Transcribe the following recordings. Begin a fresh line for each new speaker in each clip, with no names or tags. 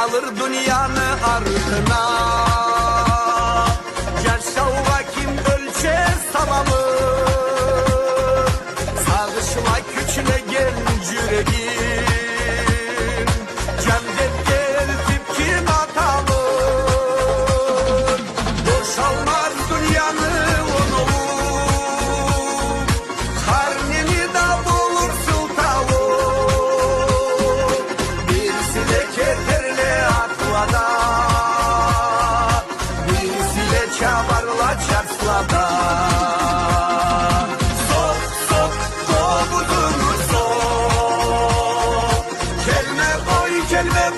kalır dünyanın ardına. Yaşavva kim ölçer salamı, sağışla küçüle genç yüreğin. Cennet gelip kim atalım, boşalmaz dünyanın onu. Karnını da bulur sultavuk, birisiyle keterle aklada, birisiyle çabarla çarslada. Sok sok kovudunu sok, kelme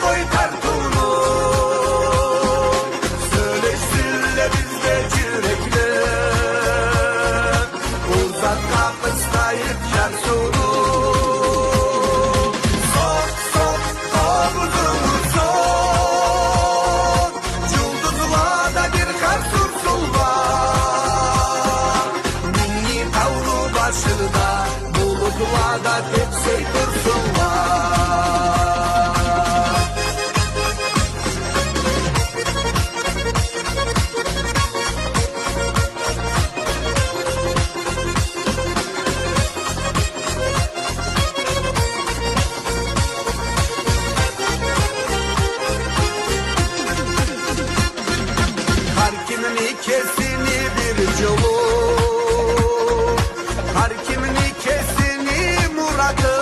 koy tartunu. Söyleşsinle bizde yürekler, uzak kapıstayıp çarsunu. Sok sok kovudunu sok, Culduzlarda bir kar sursul var. Minni tavru başında, bulutlarda tepsi dursun var. Har kimin ikesini bir colu, har kimin ikesini muradı.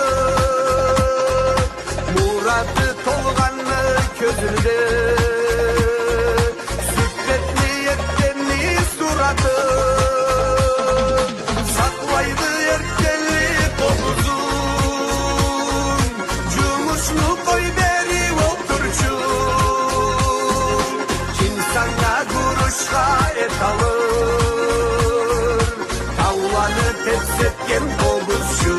Muradı tolganlı közünde, sütletli yetkenli suradı. Saklaydı erkenli topuzun, cumuşlu koy beri oturçun. İnsana kuruşla et alır, tavlanı tepsetken kovuzcu.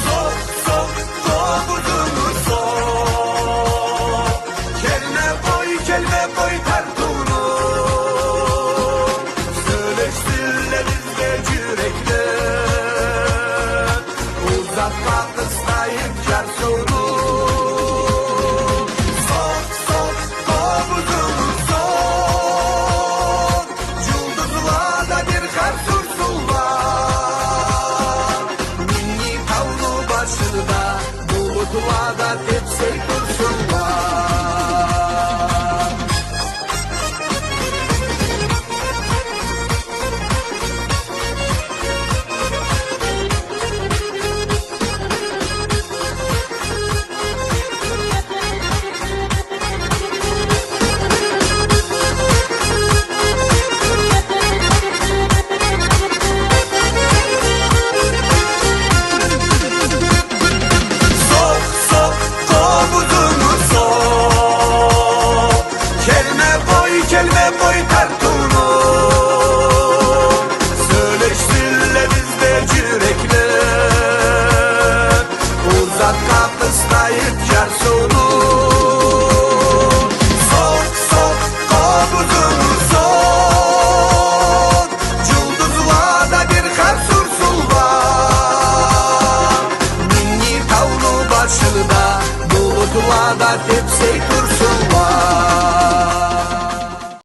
Sok sok kovudunu sok, kelme koy tartunu. Söyleşsinle bizde yürekler, uzatma kıstayıp çarsunu. Sok sok kovudunu sok, Culduzlarda bir kar sursul var. Minni tavlu başında, bulutlarda tepsi dursun var. Sok sok kovudunu sok, kelme koy tartunu. Söyleşsinle bizde yürekler, uzak kapıstayıp çarsunu. Sok sok kovudunu sok, Culduzlarda bir kar sursul var. Minni tavlu başında, bulutlarda tepsi dursun.